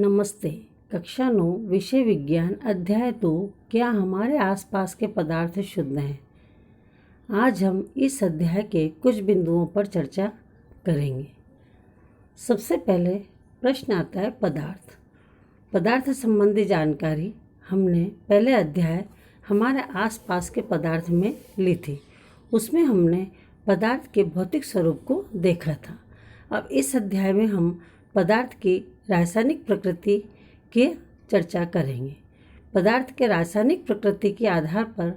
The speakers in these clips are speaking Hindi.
नमस्ते। कक्षा 9 विषय विज्ञान अध्याय 2 क्या हमारे आसपास के पदार्थ शुद्ध हैं। आज हम इस अध्याय के कुछ बिंदुओं पर चर्चा करेंगे। सबसे पहले प्रश्न आता है पदार्थ संबंधी जानकारी हमने पहले अध्याय हमारे आसपास के पदार्थ में ली थी। उसमें हमने पदार्थ के भौतिक स्वरूप को देखा था। अब इस अध्याय में हम पदार्थ की रासायनिक प्रकृति की चर्चा करेंगे। पदार्थ के रासायनिक प्रकृति के आधार पर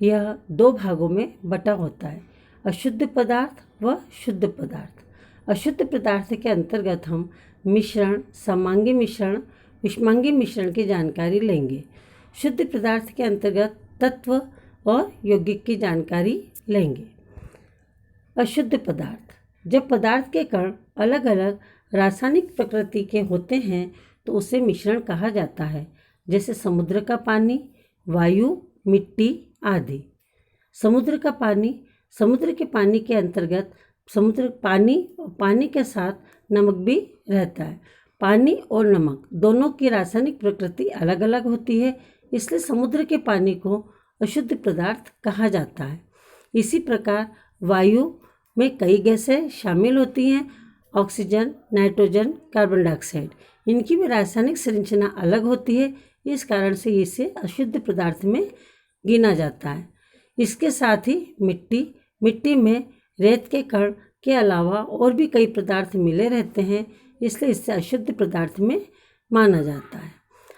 यह दो भागों में बटा होता है, अशुद्ध पदार्थ व शुद्ध पदार्थ। अशुद्ध पदार्थ के अंतर्गत हम मिश्रण, समांगी मिश्रण, विषमांगी मिश्रण की जानकारी लेंगे। शुद्ध पदार्थ के अंतर्गत तत्व और यौगिक की जानकारी लेंगे। अशुद्ध पदार्थ, जब पदार्थ के कण अलग अलग रासायनिक प्रकृति के होते हैं तो उसे मिश्रण कहा जाता है, जैसे समुद्र का पानी, वायु, मिट्टी आदि। समुद्र का पानी, समुद्र के पानी के अंतर्गत समुद्र पानी और पानी के साथ नमक भी रहता है। पानी और नमक दोनों की रासायनिक प्रकृति अलग अलग होती है, इसलिए समुद्र के पानी को अशुद्ध पदार्थ कहा जाता है। इसी प्रकार वायु में कई गैसें शामिल होती हैं, ऑक्सीजन, नाइट्रोजन, कार्बन डाइऑक्साइड। इनकी भी रासायनिक संरचना अलग होती है, इस कारण से इसे अशुद्ध पदार्थ में गिना जाता है। इसके साथ ही मिट्टी में रेत के कण के अलावा और भी कई पदार्थ मिले रहते हैं, इसलिए इसे अशुद्ध पदार्थ में माना जाता है।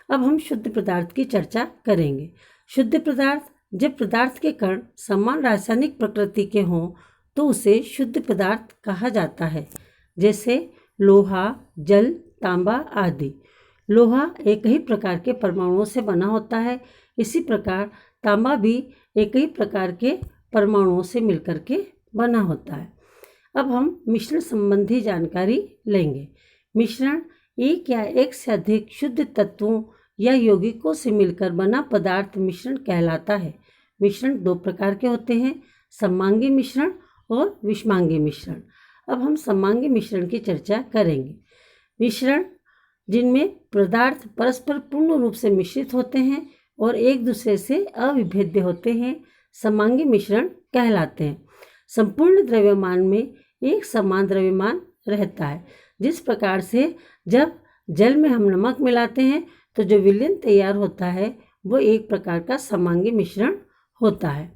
अब हम शुद्ध पदार्थ की चर्चा करेंगे। शुद्ध पदार्थ, जब पदार्थ के कण समान रासायनिक प्रकृति के हों तो उसे शुद्ध पदार्थ कहा जाता है, जैसे लोहा, जल, तांबा आदि। लोहा एक ही प्रकार के परमाणुओं से बना होता है, इसी प्रकार तांबा भी एक ही प्रकार के परमाणुओं से मिलकर के बना होता है। अब हम मिश्रण संबंधी जानकारी लेंगे। मिश्रण एक या एक से अधिक शुद्ध तत्वों या यौगिकों से मिलकर बना पदार्थ मिश्रण कहलाता है। मिश्रण दो प्रकार के होते हैं, समांगी मिश्रण और विषमांगी मिश्रण। अब हम समांगी मिश्रण की चर्चा करेंगे। मिश्रण जिनमें पदार्थ परस्पर पूर्ण रूप से मिश्रित होते हैं और एक दूसरे से अविभेद्य होते हैं, समांगी मिश्रण कहलाते हैं। संपूर्ण द्रव्यमान में एक समान द्रव्यमान रहता है। जिस प्रकार से जब जल में हम नमक मिलाते हैं तो जो विलयन तैयार होता है वो एक प्रकार का समांगी मिश्रण होता है।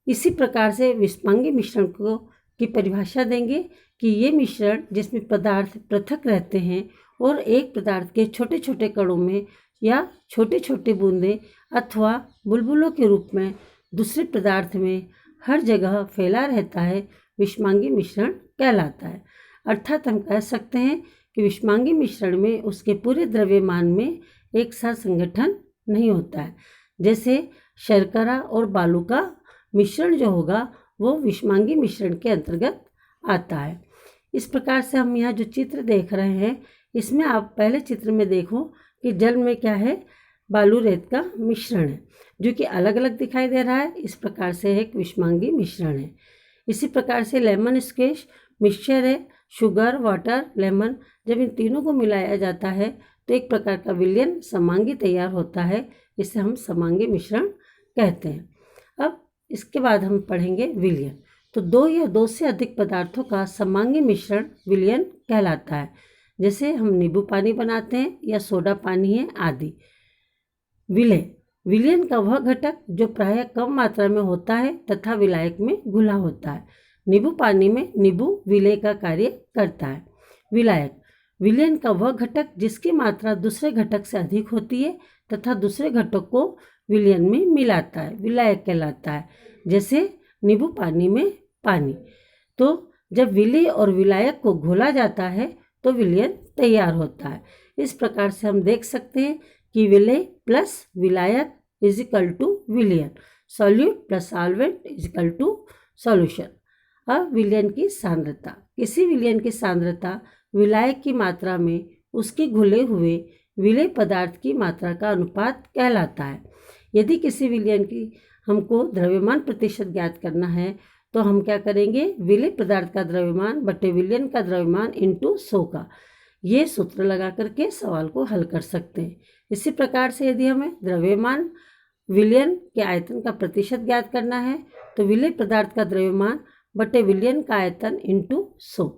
इसी प्रकार से विषमांगी मिश्रण की परिभाषा देंगे कि ये मिश्रण जिसमें पदार्थ पृथक रहते हैं और एक पदार्थ के छोटे छोटे कणों में या छोटे छोटे बूंदें अथवा बुलबुलों के रूप में दूसरे पदार्थ में हर जगह फैला रहता है, विषमांगी मिश्रण कहलाता है। अर्थात हम कह सकते हैं कि विषमांगी मिश्रण में उसके पूरे द्रव्यमान में एक साथ संगठन नहीं होता है। जैसे शर्करा और बालू का मिश्रण जो होगा वो विषमांगी मिश्रण के अंतर्गत आता है। इस प्रकार से हम यहाँ जो चित्र देख रहे हैं, इसमें आप पहले चित्र में देखो कि जल में क्या है, बालू रेत का मिश्रण है जो कि अलग अलग दिखाई दे रहा है। इस प्रकार से एक विषमांगी मिश्रण है। इसी प्रकार से लेमन स्क्वैश मिक्सचर है, शुगर, वाटर, लेमन। जब इन तीनों को मिलाया जाता है तो एक प्रकार का विलयन समांगी तैयार होता है, इसे हम समांगी मिश्रण कहते हैं। अब इसके बाद हम पढ़ेंगे विलयन। तो दो या दो से अधिक पदार्थों का समांगी मिश्रण विलयन कहलाता है। जैसे हम नींबू पानी बनाते हैं या सोडा पानी है आदि। विलयन का वह घटक जो प्रायः कम मात्रा में होता है तथा विलायक में घुला होता है। नींबू पानी में नींबू विलय का कार्य करता है। विलयन का वह घटक जिसकी मात्रा दूसरे घटक से अधिक होती है तथा दूसरे घटक को विलयन में मिलाता है, विलायक कहलाता है। जैसे नींबू पानी में पानी। तो जब विलय और विलायक को घोला जाता है तो विलयन तैयार होता है। इस प्रकार से हम देख सकते हैं कि विलय प्लस विलायक इज इक्वल टू विलयन, solute plus solvent is equal to solution. अब विलयन की सांद्रता, किसी विलयन की सांद्रता विलायक की मात्रा में उसके घुले हुए विलय पदार्थ की मात्रा का अनुपात कहलाता है। यदि किसी विलयन की हमको द्रव्यमान प्रतिशत ज्ञात करना है तो हम क्या करेंगे, विलय पदार्थ का द्रव्यमान बटे विलयन का द्रव्यमान इंटू 100 का। ये सूत्र लगा करके सवाल को हल कर सकते हैं। इसी प्रकार से यदि हमें द्रव्यमान विलयन के आयतन का प्रतिशत ज्ञात करना है तो विलेय पदार्थ का द्रव्यमान बटे विलयन का आयतन इंटू 100।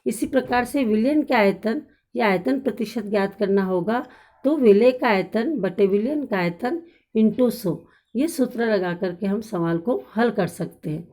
इसी प्रकार से विलयन के आयतन या आयतन प्रतिशत ज्ञात करना होगा तो विलेय का आयतन बटे विलयन का आयतन इंटू 100। ये सूत्र लगा करके हम सवाल को हल कर सकते हैं।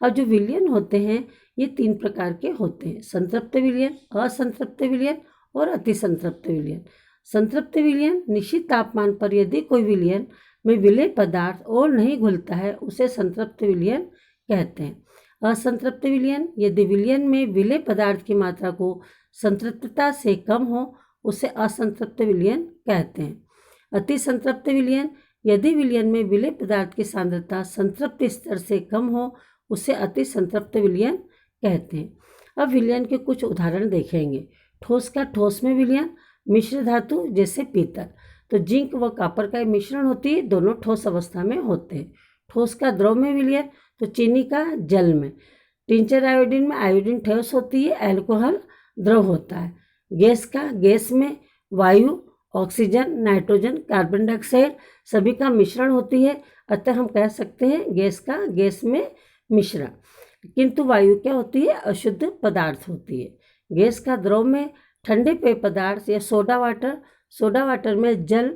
अब जो विलयन होते हैं ये 3 प्रकार के होते हैं, संतृप्त विलयन, असंतृप्त विलयन और अतिसंतृप्त विलयन। संतृप्त विलयन निश्चित तापमान पर यदि कोई विलयन में विलेय पदार्थ और नहीं घुलता है उसे संतृप्त विलयन कहते हैं। असंतृप्त विलयन यदि विलयन में विलेय पदार्थ की मात्रा को संतृप्तता से कम हो उसे असंतृप्त विलयन कहते हैं। अतिसंतृप्त विलयन यदि विलयन में विलेय पदार्थ की सांद्रता संतृप्त स्तर से कम हो उसे अतिसंतृप्त विलयन कहते हैं। अब विलयन के कुछ उदाहरण देखेंगे। ठोस का ठोस में विलयन, मिश्र धातु जैसे पीतल, तो जिंक व कॉपर का मिश्रण होती है, दोनों ठोस अवस्था में होते हैं। ठोस का द्रव में विलयन, तो चीनी का जल में, टिंचर आयोडीन में आयोडीन ठोस होती है, अल्कोहल द्रव होता है। गैस का गैस में वायु, ऑक्सीजन, नाइट्रोजन, कार्बन डाइऑक्साइड सभी का मिश्रण होती है, अतः हम कह सकते हैं गैस का गैस में मिश्रण। किंतु वायु क्या होती है? अशुद्ध पदार्थ होती है। गैस का द्रव में ठंडे पेय पदार्थ या सोडा वाटर में जल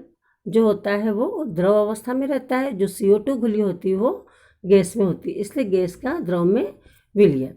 जो होता है वो द्रव अवस्था में रहता है, जो CO2 घुली होती है वो गैस में होती है, इसलिए गैस का द्रव में विलयन।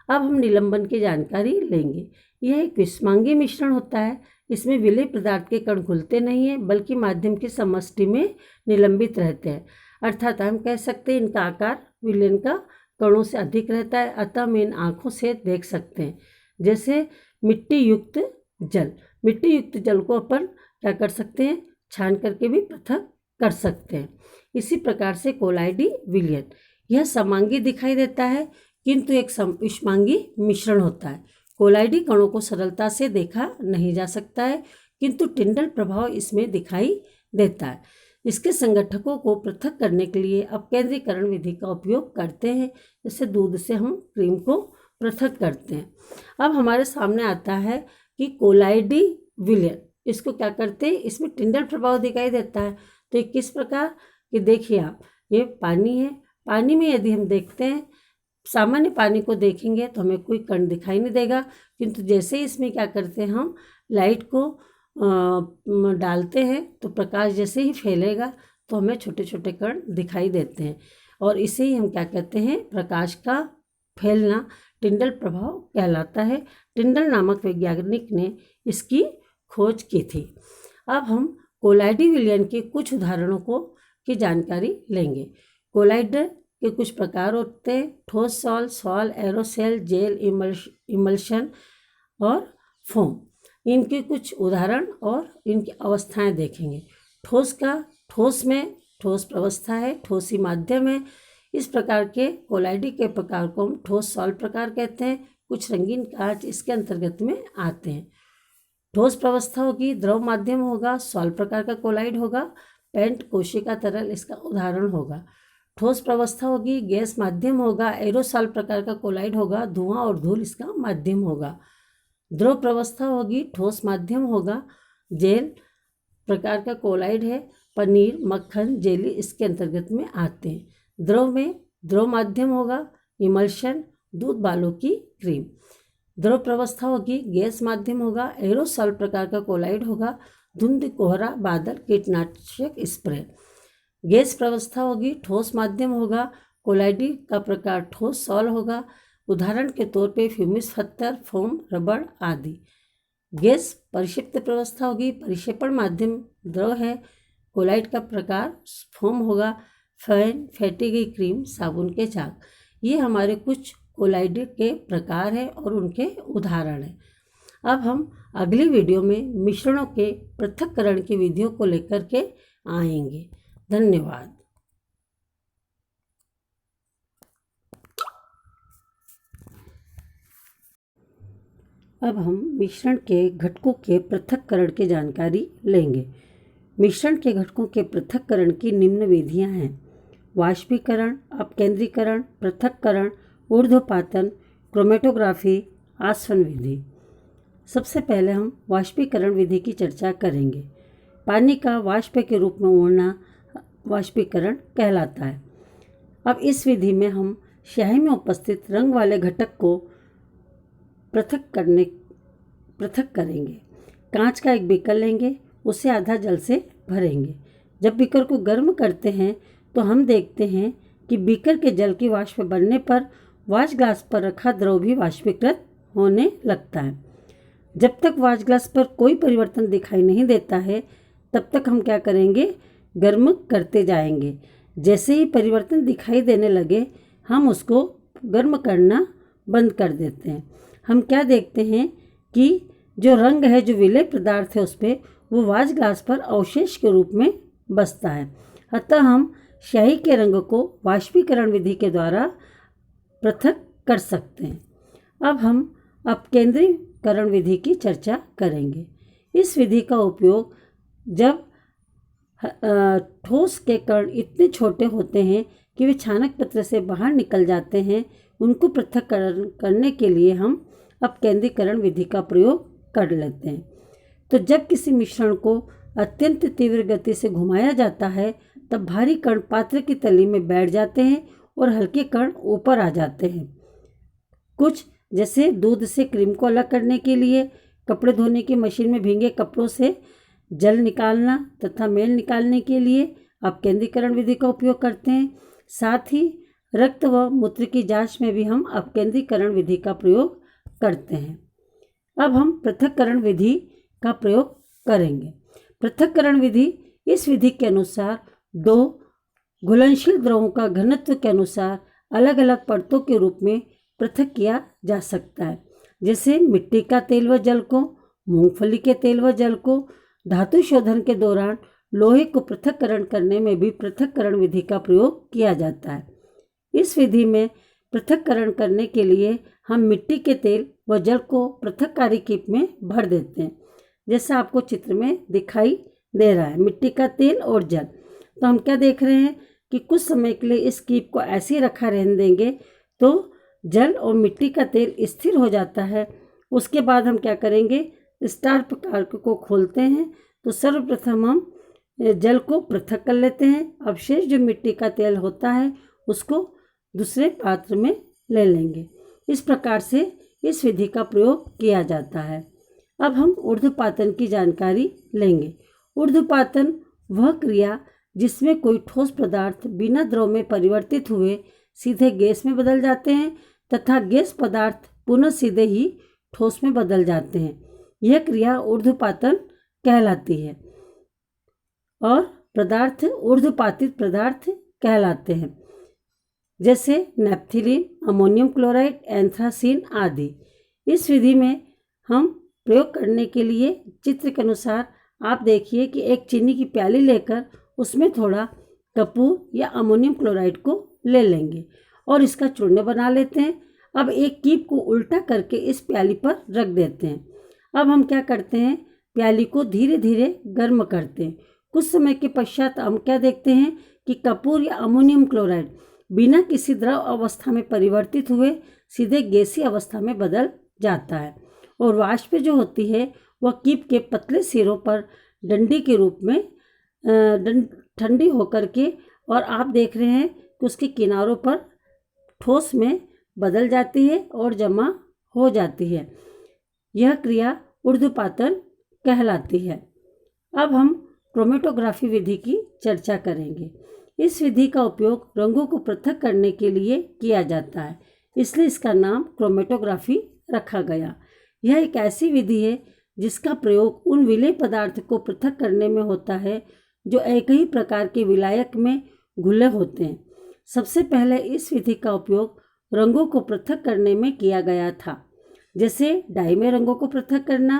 अब हम निलंबन की जानकारी लेंगे। यह एक विषमांगी मिश्रण होता है, इसमें विलेय पदार्थ के कण घुलते नहीं हैं बल्कि माध्यम की समष्टि में निलंबित रहते हैं, अर्थात हम कह सकते हैं इनका आकार विलयन का कणों से अधिक रहता है, अतः हम इन आँखों से देख सकते हैं। जैसे मिट्टी युक्त जल को अपन क्या कर सकते हैं? छान करके भी पृथक कर सकते हैं। इसी प्रकार से कोलाइडी विलयन, यह समांगी दिखाई देता है किंतु एक विषमांगी मिश्रण होता है। कोलाइडी कणों को सरलता से देखा नहीं जा सकता है किंतु टिंडल प्रभाव इसमें दिखाई देता है। इसके संगठकों को पृथक करने के लिए अपकेंद्रीकरण विधि का उपयोग करते हैं, जैसे दूध से हम क्रीम को पृथक करते हैं। अब हमारे सामने आता है कि कोलाइडी विलयन, इसको क्या करते हैं? इसमें टिंडल प्रभाव दिखाई देता है। तो ये किस प्रकार कि देखिए आप, ये पानी है, पानी में यदि हम देखते हैं, सामान्य पानी को देखेंगे तो हमें कोई कण दिखाई नहीं देगा, किंतु जैसे ही इसमें क्या करते हैं हम लाइट को डालते हैं तो प्रकाश जैसे ही फैलेगा तो हमें छोटे छोटे कण दिखाई देते हैं, और इसे ही हम क्या कहते हैं? प्रकाश का फैलना टिंडल प्रभाव कहलाता है। टिंडल नामक वैज्ञानिक ने इसकी खोज की थी। अब हम कोलाइडी विलयन के कुछ उदाहरणों की जानकारी लेंगे। कोलाइड के कुछ प्रकार होते हैं, ठोस सॉल, एरोसेल, जेल, इमल्शन और फोम। इनके कुछ उदाहरण और इनकी अवस्थाएं देखेंगे। ठोस का ठोस में ठोस प्रवस्था है, ठोसी माध्यम है। इस प्रकार के कोलाइडी के प्रकार को हम ठोस सॉल प्रकार कहते हैं। कुछ रंगीन कांच इसके अंतर्गत में आते हैं। ठोस प्रवस्था होगी, द्रव माध्यम होगा, सॉल प्रकार का कोलाइड होगा, पेंट कोशिका तरल इसका उदाहरण होगा। ठोस प्रवस्था होगी, गैस माध्यम होगा, एरोसॉल प्रकार का कोलाइड होगा, धुआं और धूल इसका माध्यम होगा। द्रव प्रवस्था होगी, ठोस माध्यम होगा, जेल प्रकार का कोलाइड है, पनीर, मक्खन, जेली इसके अंतर्गत में आते हैं। द्रव में द्रव माध्यम होगा, इमल्शन, दूध बालों की क्रीम। द्रव प्रवस्था होगी, गैस माध्यम होगा, एरोसॉल प्रकार का कोलाइड होगा, धुंध, कोहरा, बादल, कीटनाशक स्प्रे। गैस प्रवस्था होगी, ठोस माध्यम होगा, कोलाइडी का प्रकार ठोस सॉल होगा, उदाहरण के तौर पे फ्यूमिस पत्थर, फोम, रबड़ आदि। गैस परिक्षिप्त प्रवस्था होगी, परिक्षेपण माध्यम द्रव है, कोलाइड का प्रकार फोम होगा, फैन, फेंटी गई क्रीम, साबुन के चाक। ये हमारे कुछ कोलाइड के प्रकार हैं और उनके उदाहरण हैं। अब हम अगली वीडियो में मिश्रणों के पृथक्करण की विधियों को लेकर के आएंगे। धन्यवाद। अब हम मिश्रण के घटकों के पृथक्करण की जानकारी लेंगे। मिश्रण के घटकों के पृथक्करण की निम्न विधियां हैं: वाष्पीकरण, अपकेंद्रीकरण, पृथक्करण, ऊर्ध्वपातन, क्रोमेटोग्राफी, आसवन विधि। सबसे पहले हम वाष्पीकरण विधि की चर्चा करेंगे। पानी का वाष्प के रूप में उड़ना वाष्पीकरण कहलाता है। अब इस विधि में हम स्याही में उपस्थित रंग वाले घटक को पृथक करेंगे। कांच का एक बीकर लेंगे, उसे आधा जल से भरेंगे। जब बीकर को गर्म करते हैं तो हम देखते हैं कि बीकर के जल की वाष्प बनने पर वॉश ग्लास पर रखा द्रव भी वाष्पीकृत होने लगता है। जब तक वॉश ग्लास पर कोई परिवर्तन दिखाई नहीं देता है तब तक हम क्या करेंगे, गर्म करते जाएंगे। जैसे ही परिवर्तन दिखाई देने लगे हम उसको गर्म करना बंद कर देते हैं। हम क्या देखते हैं कि जो रंग है, जो विलेय पदार्थ है, उस पर वो वॉश ग्लास पर अवशेष के रूप में बसता है। अतः हम स्याही के रंग को वाष्पीकरण विधि के द्वारा पृथक कर सकते हैं। अब हम अपकेंद्रीकरण विधि की चर्चा करेंगे। इस विधि का उपयोग जब ठोस के कण इतने छोटे होते हैं कि वे छानक पत्र से बाहर निकल जाते हैं, उनको पृथक्करण करने के लिए हम अपकेंद्रीकरण विधि का प्रयोग कर लेते हैं। तो जब किसी मिश्रण को अत्यंत तीव्र गति से घुमाया जाता है तब भारी कण पात्र की तली में बैठ जाते हैं और हल्के कण ऊपर आ जाते हैं। कुछ जैसे दूध से क्रीम को अलग करने के लिए कपड़े धोने की मशीन में भीगे कपड़ों से जल निकालना तथा मेल निकालने के लिए अपकेंद्रीकरण विधि का उपयोग करते हैं। साथ ही रक्त व मूत्र की जांच में भी हम अपकेंद्रीकरण विधि का प्रयोग करते हैं। अब हम पृथक्करण विधि का प्रयोग करेंगे। पृथक्करण विधि, इस विधि के अनुसार दो घुलनशील द्रवों का घनत्व के अनुसार अलग अलग परतों के रूप में पृथक किया जा सकता है। जैसे मिट्टी का तेल व जल को, मूंगफली के तेल व जल को, धातु शोधन के दौरान लोहे को पृथक्करण करने में भी पृथक्करण विधि का प्रयोग किया जाता है। इस विधि में पृथक्करण करने के लिए हम मिट्टी के तेल व जल को पृथक्कारी कीप में भर देते हैं, जैसा आपको चित्र में दिखाई दे रहा है, मिट्टी का तेल और जल। तो हम क्या देख रहे हैं कि कुछ समय के लिए इस कीप को ऐसे ही रखा रहने देंगे तो जल और मिट्टी का तेल स्थिर हो जाता है। उसके बाद हम क्या करेंगे, स्टार प्रकार को खोलते हैं तो सर्वप्रथम हम जल को पृथक कर लेते हैं। अवशेष जो मिट्टी का तेल होता है उसको दूसरे पात्र में ले लेंगे। इस प्रकार से इस विधि का प्रयोग किया जाता है। अब हम ऊर्ध्वपातन की जानकारी लेंगे। ऊर्ध्वपातन वह क्रिया जिसमें कोई ठोस पदार्थ बिना द्रव में परिवर्तित हुए सीधे गैस में बदल जाते हैं तथा गैस पदार्थ पुनः सीधे ही ठोस में बदल जाते हैं। यह क्रिया ऊर्ध्वपातन कहलाती है और पदार्थ ऊर्ध्वपातित पदार्थ कहलाते हैं, जैसे नेप्थिलीन, अमोनियम क्लोराइड, एंथ्रासीन आदि। इस विधि में हम प्रयोग करने के लिए चित्र के अनुसार आप देखिए कि एक चीनी की प्याली लेकर उसमें थोड़ा कपूर या अमोनियम क्लोराइड को ले लेंगे और इसका चूर्ण बना लेते हैं। अब एक कीप को उल्टा करके इस प्याली पर रख देते हैं। अब हम क्या करते हैं, प्याली को धीरे धीरे गर्म करते हैं। कुछ समय के पश्चात हम क्या देखते हैं कि कपूर या अमोनियम क्लोराइड बिना किसी द्रव अवस्था में परिवर्तित हुए सीधे गैसीय अवस्था में बदल जाता है और वाष्प जो होती है वह कीप के पतले सिरों पर डंडी के रूप में ठंडी होकर के, और आप देख रहे हैं कि उसके किनारों पर ठोस में बदल जाती है और जमा हो जाती है। यह क्रिया ऊर्ध्वपातन कहलाती है। अब हम क्रोमेटोग्राफी विधि की चर्चा करेंगे। इस विधि का उपयोग रंगों को पृथक करने के लिए किया जाता है, इसलिए इसका नाम क्रोमेटोग्राफी रखा गया। यह एक ऐसी विधि है जिसका प्रयोग उन विलेय पदार्थ को पृथक करने में होता है जो एक ही प्रकार के विलायक में घुले होते हैं। सबसे पहले इस विधि का उपयोग रंगों को पृथक करने में किया गया था, जैसे डाई में रंगों को पृथक करना,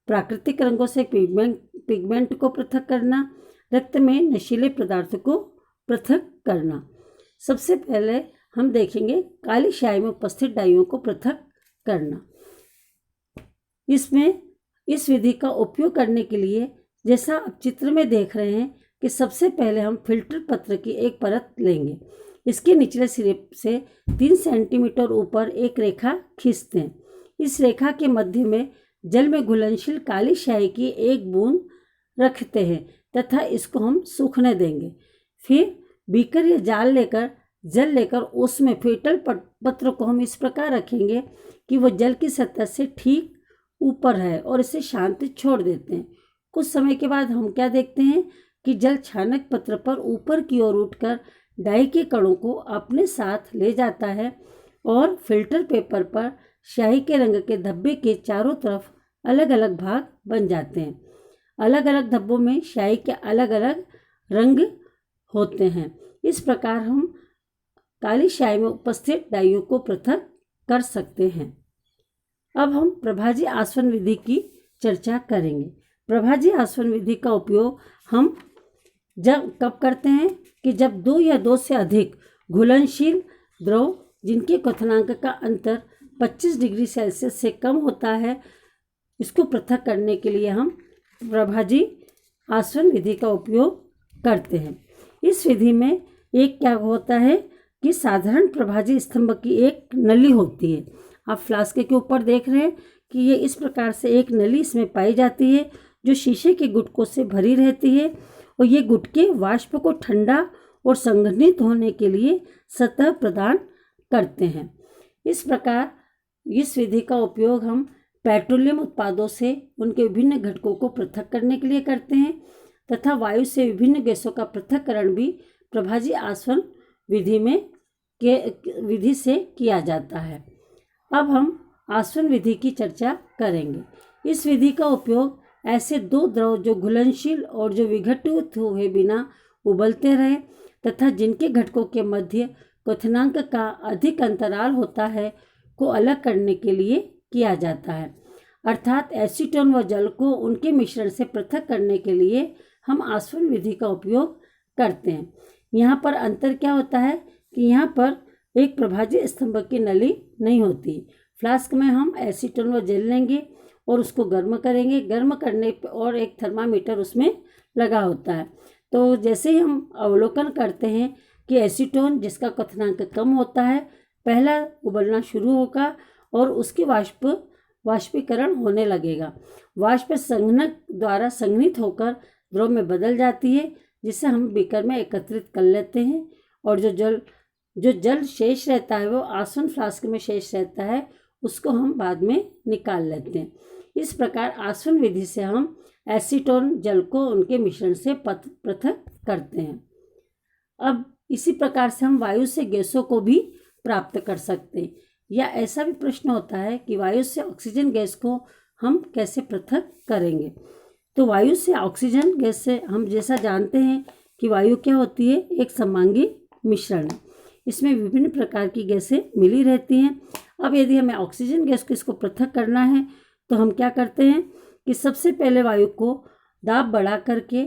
प्राकृतिक रंगों से पिगमेंट को पृथक करना, रक्त में नशीले पदार्थ को पृथक करना। सबसे पहले हम देखेंगे काली स्याही में उपस्थित डाइयों को पृथक करना। इसमें इस विधि का उपयोग करने के लिए जैसा आप चित्र में देख रहे हैं कि सबसे पहले हम फिल्टर पत्र की एक परत लेंगे। इसके निचले सिरे से 3 सेंटीमीटर ऊपर एक रेखा खींचते हैं। इस रेखा के मध्य में जल में घुलनशील काली स्याही की एक बूंद रखते हैं तथा इसको हम सूखने देंगे। फिर बीकर या जल लेकर उसमें फेटल पत्र को हम इस प्रकार रखेंगे कि वह जल की सतह से ठीक ऊपर है और इसे शांति छोड़ देते हैं। कुछ समय के बाद हम क्या देखते हैं कि जल छानक पत्र पर ऊपर की ओर उठकर डाई के कणों को अपने साथ ले जाता है और फिल्टर पेपर पर स्याही के रंग के धब्बे के चारों तरफ अलग अलग भाग बन जाते हैं। अलग अलग धब्बों में स्याही के अलग अलग रंग होते हैं। इस प्रकार हम काली स्याही में उपस्थित डाइयों को पृथक कर सकते हैं। अब हम प्रभाजी आसवन विधि की चर्चा करेंगे। प्रभाजी आसवन विधि का उपयोग हम कब करते हैं कि जब 2 या 2 से अधिक घुलनशील द्रव जिनके क्वथनांक का अंतर 25 डिग्री सेल्सियस से कम होता है, इसको पृथक करने के लिए हम प्रभाजी आसवन विधि का उपयोग करते हैं। इस विधि में एक क्या होता है कि साधारण प्रभाजी स्तंभ की एक नली होती है। आप फ्लास्क के ऊपर देख रहे हैं कि ये इस प्रकार से एक नली इसमें पाई जाती है जो शीशे के गुटकों से भरी रहती है और ये गुटके वाष्प को ठंडा और संघनित होने के लिए सतह प्रदान करते हैं। इस प्रकार इस विधि का उपयोग हम पेट्रोलियम उत्पादों से उनके विभिन्न घटकों को पृथक करने के लिए करते हैं तथा वायु से विभिन्न गैसों का पृथक्करण भी प्रभाजी आसवन विधि से किया जाता है। अब हम आसवन विधि की चर्चा करेंगे। इस विधि का उपयोग ऐसे 2 द्रव जो घुलनशील और जो विघटित हुए बिना उबलते रहे तथा जिनके घटकों के मध्य क्वथनांक का अधिक अंतराल होता है को अलग करने के लिए किया जाता है। अर्थात एसीटोन व जल को उनके मिश्रण से पृथक करने के लिए हम आसवन विधि का उपयोग करते हैं। यहाँ पर अंतर क्या होता है कि यहाँ पर एक प्रभाजी स्तंभ की नली नहीं होती। फ्लास्क में हम एसीटोन व जल लेंगे और उसको गर्म करेंगे। गर्म करने पर और एक थर्मामीटर उसमें लगा होता है। तो जैसे ही हम अवलोकन करते हैं कि एसीटोन जिसका क्वथनांक कम होता है पहला उबलना शुरू होगा और उसकी वाष्पीकरण होने लगेगा। वाष्प संघनक द्वारा संघनित होकर द्रव में बदल जाती है जिसे हम बीकर में एकत्रित कर लेते हैं और जो जल शेष रहता है वो आसवन फ्लास्क में शेष रहता है, उसको हम बाद में निकाल लेते हैं। इस प्रकार आसवन विधि से हम एसीटोन जल को उनके मिश्रण से पृथक करते हैं। अब इसी प्रकार से हम वायु से गैसों को भी प्राप्त कर सकते हैं। या ऐसा भी प्रश्न होता है कि वायु से ऑक्सीजन गैस को हम कैसे पृथक करेंगे। तो वायु से ऑक्सीजन गैस से हम जैसा जानते हैं कि वायु क्या होती है, एक समांगी मिश्रण है। इसमें विभिन्न प्रकार की गैसें मिली रहती हैं। अब यदि हमें ऑक्सीजन गैस को इसको पृथक करना है तो हम क्या करते हैं कि सबसे पहले वायु को दाब बढ़ा करके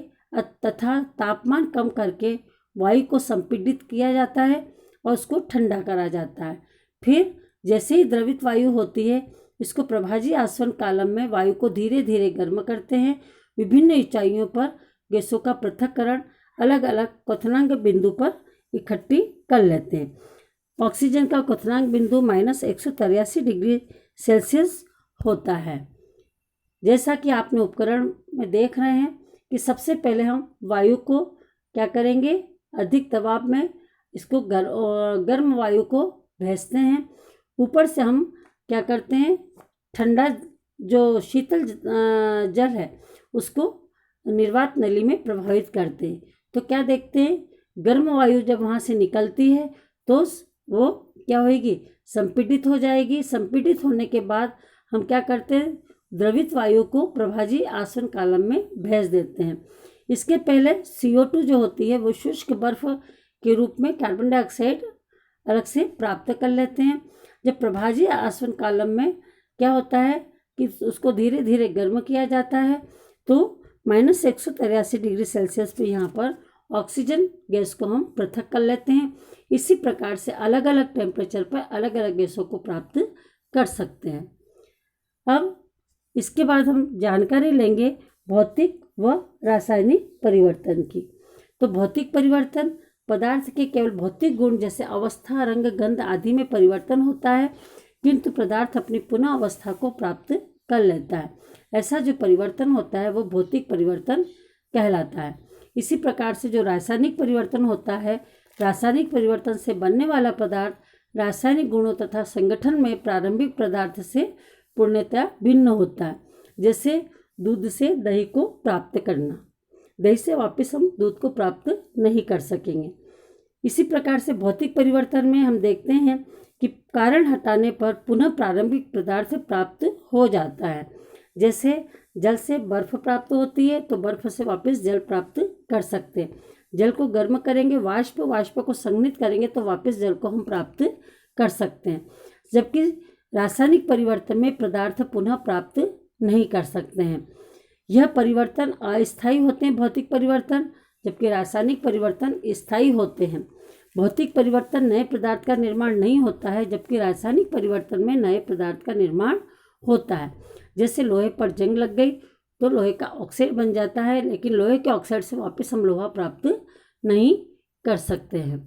तथा तापमान कम करके वायु को संपीड़ित किया जाता है और उसको ठंडा करा जाता है। फिर जैसे ही द्रवित वायु होती है इसको प्रभाजी आसवन कालम में वायु को धीरे धीरे गर्म करते हैं। विभिन्न ऊंचाइयों पर गैसों का पृथक्करण अलग अलग क्वथनांक बिंदु पर इकट्ठी कर लेते हैं। ऑक्सीजन का क्वथनांक बिंदु -183 डिग्री सेल्सियस होता है। जैसा कि आपने उपकरण में देख रहे हैं कि सबसे पहले हम वायु को क्या करेंगे, अधिक दबाव में इसको गर्म वायु को भेजते हैं। ऊपर से हम क्या करते हैं, ठंडा जो शीतल जल है उसको निर्वात नली में प्रभावित करते हैं। तो क्या देखते हैं, गर्म वायु जब वहाँ से निकलती है तो वो क्या होगी, संपीड़ित हो जाएगी। संपीड़ित होने के बाद हम क्या करते हैं, द्रवित वायु को प्रभाजी आसवन कालम में भेज देते हैं। इसके पहले CO2 जो होती है वो शुष्क बर्फ के रूप में कार्बन डाइऑक्साइड अलग से प्राप्त कर लेते हैं। जब प्रभाजी आसवन कालम में क्या होता है कि उसको धीरे धीरे गर्म किया जाता है तो -183 डिग्री सेल्सियस पे यहाँ पर ऑक्सीजन गैस को हम पृथक कर लेते हैं। इसी प्रकार से अलग अलग टेम्परेचर पर अलग अलग गैसों को प्राप्त कर सकते हैं। अब इसके बाद हम जानकारी लेंगे भौतिक व रासायनिक परिवर्तन की। तो भौतिक परिवर्तन पदार्थ के केवल भौतिक गुण जैसे अवस्था, रंग, गंध आदि में परिवर्तन होता है, किंतु पदार्थ अपनी पुनः अवस्था को प्राप्त कर लेता है। ऐसा जो परिवर्तन होता है वो भौतिक परिवर्तन कहलाता है। इसी प्रकार से जो रासायनिक परिवर्तन होता है, रासायनिक परिवर्तन से बनने वाला पदार्थ रासायनिक गुणों तथा संगठन में प्रारंभिक पदार्थ से पूर्णतया भिन्न होता है। जैसे दूध से दही को प्राप्त करना, दही से वापस हम दूध को प्राप्त नहीं कर सकेंगे। इसी प्रकार से भौतिक परिवर्तन में हम देखते हैं कि कारण हटाने पर पुनः प्रारंभिक पदार्थ प्राप्त हो जाता है। जैसे जल से बर्फ प्राप्त होती है तो बर्फ से वापस जल प्राप्त कर सकते हैं। जल को गर्म करेंगे, वाष्प को संघनित करेंगे तो वापस जल को हम प्राप्त कर सकते हैं। जबकि रासायनिक परिवर्तन में पदार्थ पुनः प्राप्त नहीं कर सकते हैं। यह परिवर्तन अस्थायी होते हैं, भौतिक परिवर्तन, जबकि रासायनिक परिवर्तन स्थायी होते हैं। भौतिक परिवर्तन नए पदार्थ का निर्माण नहीं होता है, जबकि रासायनिक परिवर्तन में नए पदार्थ का निर्माण होता है। जैसे लोहे पर जंग लग गई तो लोहे का ऑक्साइड बन जाता है, लेकिन लोहे के ऑक्साइड से वापस हम लोहा प्राप्त नहीं कर सकते हैं।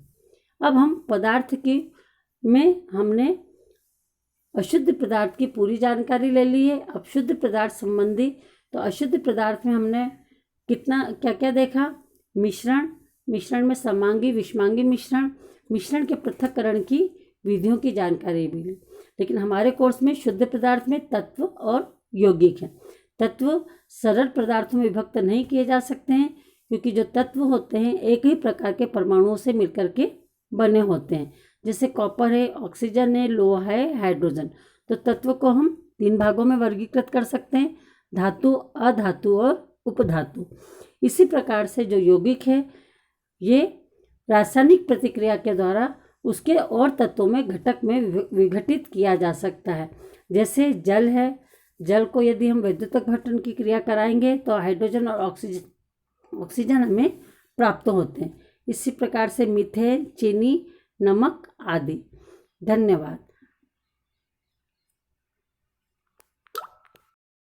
अब हम पदार्थ की में हमने अशुद्ध पदार्थ की पूरी जानकारी ले ली है। अब शुद्ध पदार्थ संबंधी, तो अशुद्ध पदार्थ में हमने क्या क्या देखा? मिश्रण में समांगी विषमांगी मिश्रण के पृथक्करण की विधियों की जानकारी भी ली। लेकिन हमारे कोर्स में शुद्ध पदार्थ में तत्व और यौगिक है। तत्व सरल पदार्थों में विभक्त नहीं किए जा सकते हैं, क्योंकि जो तत्व होते हैं एक ही प्रकार के परमाणुओं से मिलकर के बने होते हैं। जैसे कॉपर है, ऑक्सीजन है, लोहा है, हाइड्रोजन। तो तत्व को हम 3 भागों में वर्गीकृत कर सकते हैं, धातु, अधातु और उपधातु। इसी प्रकार से जो यौगिक है ये रासायनिक प्रतिक्रिया के द्वारा उसके और तत्वों में घटक में विघटित किया जा सकता है। जैसे जल है, जल को यदि हम विद्युत अपघटन की क्रिया कराएंगे तो हाइड्रोजन और ऑक्सीजन हमें प्राप्त होते हैं। इसी प्रकार से मीथेन, चीनी, नमक आदि। धन्यवाद।